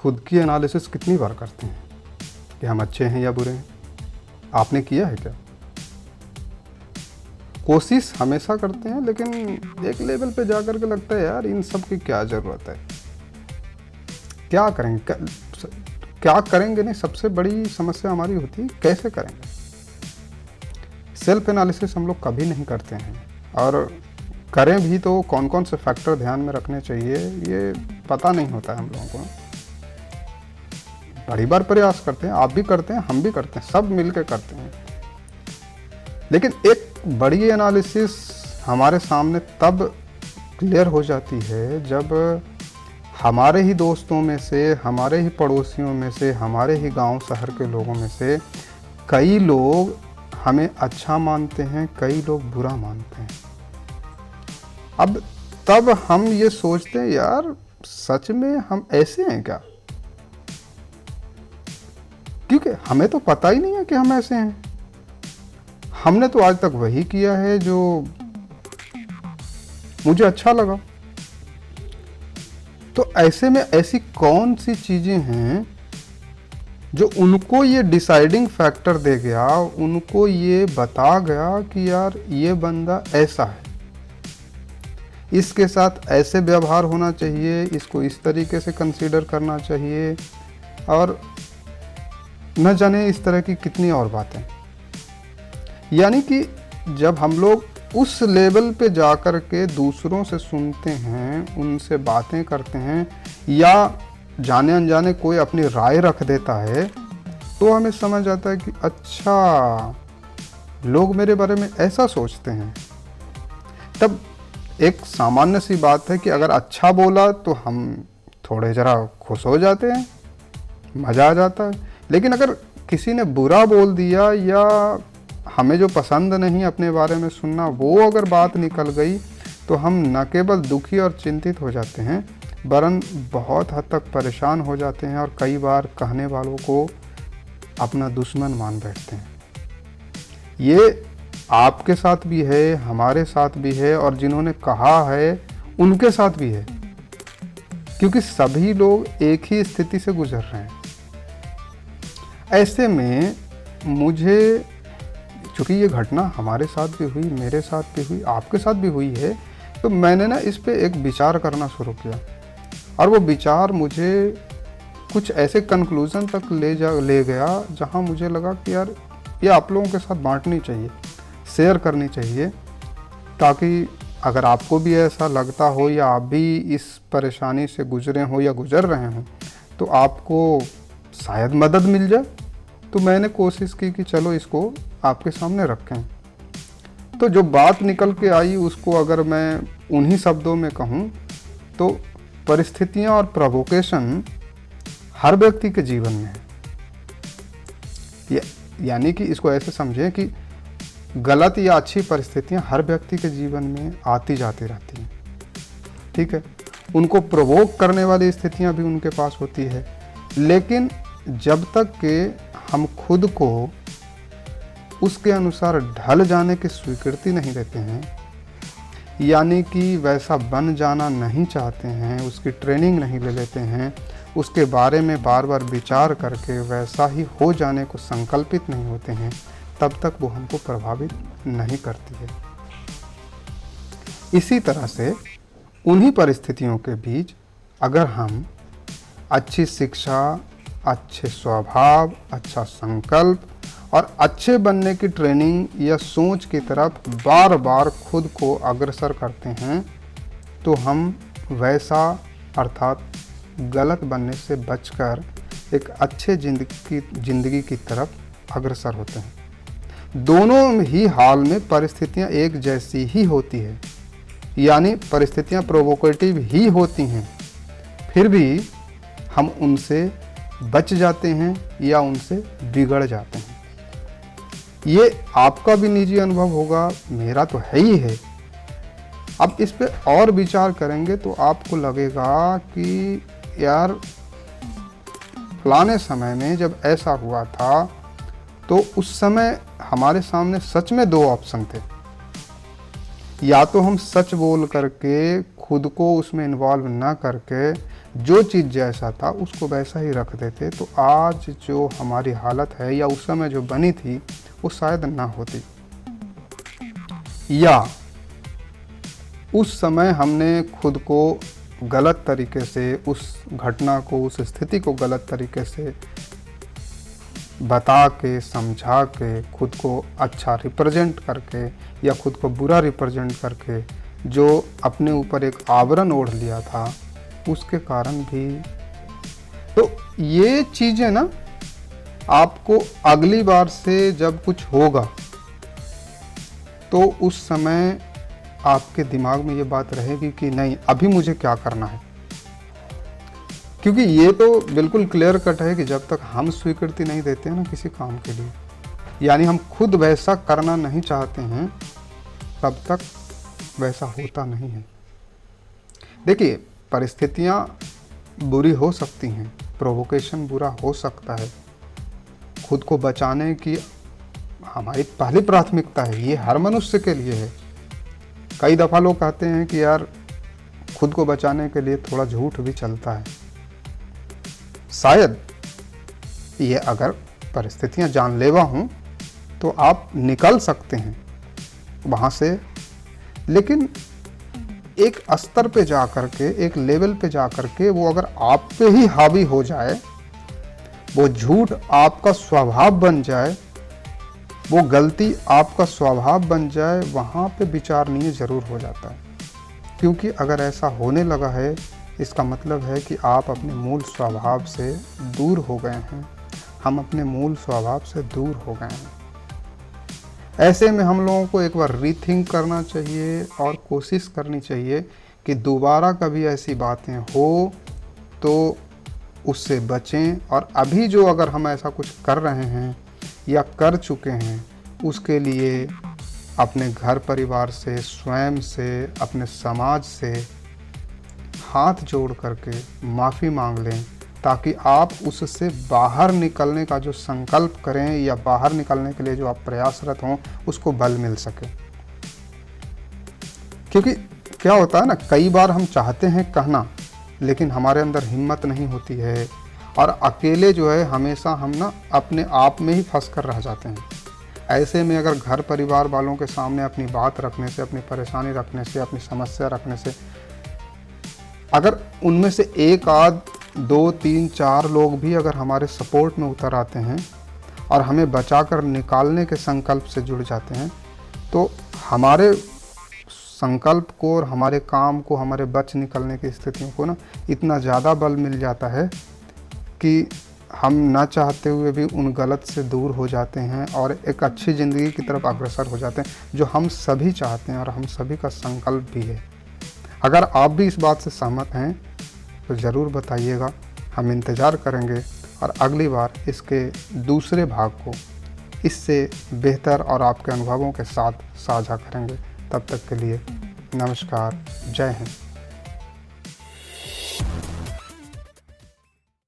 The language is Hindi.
खुद की एनालिसिस कितनी बार करते हैं कि हम अच्छे हैं या बुरे हैं? आपने किया है क्या? कोशिश हमेशा करते हैं, लेकिन एक लेवल पे जाकर के लगता है यार इन सब की क्या ज़रूरत है, क्या करेंगे, क्या करेंगे नहीं, सबसे बड़ी समस्या हमारी होती है कैसे करेंगे। सेल्फ एनालिसिस हम लोग कभी नहीं करते हैं, और करें भी तो कौन कौन से फैक्टर ध्यान में रखने चाहिए ये पता नहीं होता है हम लोगों को। बड़ी बार प्रयास करते हैं, आप भी करते हैं, हम भी करते हैं, सब मिलकर करते हैं, लेकिन एक बड़ी एनालिसिस हमारे सामने तब क्लियर हो जाती है जब हमारे ही दोस्तों में से, हमारे ही पड़ोसियों में से, हमारे ही गांव शहर के लोगों में से कई लोग हमें अच्छा मानते हैं, कई लोग बुरा मानते हैं। अब तब हम ये सोचते हैं यार सच में हम ऐसे हैं क्या, क्योंकि हमें तो पता ही नहीं है कि हम ऐसे हैं। हमने तो आज तक वही किया है जो मुझे अच्छा लगा। तो ऐसे में ऐसी कौन सी चीजें हैं जो उनको ये डिसाइडिंग फैक्टर दे गया, उनको ये बता गया कि यार ये बंदा ऐसा है, इसके साथ ऐसे व्यवहार होना चाहिए, इसको इस तरीके से कंसीडर करना चाहिए, और न जाने इस तरह की कितनी और बातें। यानी कि जब हम लोग उस लेवल पे जाकर के दूसरों से सुनते हैं, उनसे बातें करते हैं, या जाने अनजाने कोई अपनी राय रख देता है, तो हमें समझ आता है कि अच्छा लोग मेरे बारे में ऐसा सोचते हैं। तब एक सामान्य सी बात है कि अगर अच्छा बोला तो हम थोड़े ज़रा खुश हो जाते हैं, मज़ा आ जाता है, लेकिन अगर किसी ने बुरा बोल दिया या हमें जो पसंद नहीं अपने बारे में सुनना, वो अगर बात निकल गई तो हम न केवल दुखी और चिंतित हो जाते हैं, वरन बहुत हद तक परेशान हो जाते हैं, और कई बार कहने वालों को अपना दुश्मन मान बैठते हैं। ये आपके साथ भी है, हमारे साथ भी है, और जिन्होंने कहा है उनके साथ भी है, क्योंकि सभी लोग एक ही स्थिति से गुजर रहे हैं। ऐसे में मुझे, चूँकि ये घटना हमारे साथ भी हुई, मेरे साथ भी हुई, आपके साथ भी हुई है, तो मैंने ना इस पे एक विचार करना शुरू किया, और वो विचार मुझे कुछ ऐसे कंक्लूज़न तक ले गया जहाँ मुझे लगा कि यार ये आप लोगों के साथ बांटनी चाहिए, शेयर करनी चाहिए, ताकि अगर आपको भी ऐसा लगता हो या आप भी इस परेशानी से गुजरे हो या गुजर रहे हो तो आपको शायद मदद मिल जाए। तो मैंने कोशिश की कि चलो इसको आपके सामने रखें। तो जो बात निकल के आई उसको अगर मैं उन्हीं शब्दों में कहूँ तो परिस्थितियाँ और प्रोवोकेशन हर व्यक्ति के जीवन में है। यानी कि इसको ऐसे समझें कि गलत या अच्छी परिस्थितियाँ हर व्यक्ति के जीवन में आती जाती रहती हैं, ठीक है। उनको प्रोवोक करने वाली स्थितियाँ भी उनके पास होती है, लेकिन जब तक कि हम खुद को उसके अनुसार ढल जाने की स्वीकृति नहीं देते हैं, यानी कि वैसा बन जाना नहीं चाहते हैं, उसकी ट्रेनिंग नहीं ले लेते हैं, उसके बारे में बार बार विचार करके वैसा ही हो जाने को संकल्पित नहीं होते हैं, तब तक वो हमको प्रभावित नहीं करती है। इसी तरह से उन्हीं परिस्थितियों के बीच अगर हम अच्छी शिक्षा, अच्छे स्वभाव, अच्छा संकल्प और अच्छे बनने की ट्रेनिंग या सोच की तरफ बार बार खुद को अग्रसर करते हैं, तो हम वैसा अर्थात गलत बनने से बचकर एक अच्छे जिंदगी की तरफ अग्रसर होते हैं। दोनों ही हाल में परिस्थितियां एक जैसी ही होती है, यानी परिस्थितियां प्रोवोकेटिव ही होती हैं, फिर भी हम उनसे बच जाते हैं या उनसे बिगड़ जाते हैं। ये आपका भी निजी अनुभव होगा, मेरा तो है ही है। अब इस पे और विचार करेंगे तो आपको लगेगा कि यार फलाने समय में जब ऐसा हुआ था तो उस समय हमारे सामने सच में दो ऑप्शन थे, या तो हम सच बोल करके खुद को उसमें इन्वॉल्व ना करके जो चीज़ जैसा था उसको वैसा ही रख देते तो आज जो हमारी हालत है या उस समय जो बनी थी वो शायद ना होती, या उस समय हमने खुद को गलत तरीके से उस घटना को, उस स्थिति को गलत तरीके से बता के, समझा के, खुद को अच्छा रिप्रेजेंट करके या खुद को बुरा रिप्रेजेंट करके जो अपने ऊपर एक आवरण ओढ़ लिया था, उसके कारण भी। तो ये चीज़ें ना आपको अगली बार से जब कुछ होगा तो उस समय आपके दिमाग में ये बात रहेगी कि नहीं, अभी मुझे क्या करना है। क्योंकि ये तो बिल्कुल क्लियर कट है कि जब तक हम स्वीकृति नहीं देते हैं ना किसी काम के लिए, यानी हम खुद वैसा करना नहीं चाहते हैं, तब तक वैसा होता नहीं है। देखिए, परिस्थितियाँ बुरी हो सकती हैं, प्रोवोकेशन बुरा हो सकता है, खुद को बचाने की हमारी पहली प्राथमिकता है, ये हर मनुष्य के लिए है। कई दफ़ा लोग कहते हैं कि यार खुद को बचाने के लिए थोड़ा झूठ भी चलता है। शायद ये अगर परिस्थितियां जानलेवा हों तो आप निकल सकते हैं वहाँ से, लेकिन एक स्तर पे जा कर के, एक लेवल पे जा कर के वो अगर आप पे ही हावी हो जाए, वो झूठ आपका स्वभाव बन जाए, वो गलती आपका स्वभाव बन जाए, वहाँ पे विचारणीय ज़रूर हो जाता है। क्योंकि अगर ऐसा होने लगा है, इसका मतलब है कि आप अपने मूल स्वभाव से दूर हो गए हैं, हम अपने मूल स्वभाव से दूर हो गए हैं। ऐसे में हम लोगों को एक बार रीथिंक करना चाहिए और कोशिश करनी चाहिए कि दोबारा कभी ऐसी बातें हो तो उससे बचें, और अभी जो अगर हम ऐसा कुछ कर रहे हैं या कर चुके हैं, उसके लिए अपने घर परिवार से, स्वयं से, अपने समाज से हाथ जोड़ करके माफ़ी मांग लें, ताकि आप उससे बाहर निकलने का जो संकल्प करें या बाहर निकलने के लिए जो आप प्रयासरत हों, उसको बल मिल सके। क्योंकि क्या होता है ना, कई बार हम चाहते हैं कहना, लेकिन हमारे अंदर हिम्मत नहीं होती है, और अकेले जो है हमेशा हम ना अपने आप में ही फंस कर रह जाते हैं। ऐसे में अगर घर परिवार वालों के सामने अपनी बात रखने से, अपनी परेशानी रखने से, अपनी समस्या रखने से, अगर उनमें से एक आध, 2, 3, 4 लोग भी अगर हमारे सपोर्ट में उतर आते हैं और हमें बचाकर निकालने के संकल्प से जुड़ जाते हैं, तो हमारे संकल्प को और हमारे काम को, हमारे बच निकलने की स्थितियों को ना इतना ज़्यादा बल मिल जाता है कि हम ना चाहते हुए भी उन गलत से दूर हो जाते हैं और एक अच्छी ज़िंदगी की तरफ अग्रसर हो जाते हैं, जो हम सभी चाहते हैं और हम सभी का संकल्प भी है। अगर आप भी इस बात से सहमत हैं तो ज़रूर बताइएगा, हम इंतज़ार करेंगे और अगली बार इसके दूसरे भाग को इससे बेहतर और आपके अनुभवों के साथ साझा करेंगे। तब तक के लिए नमस्कार, जय हिंद।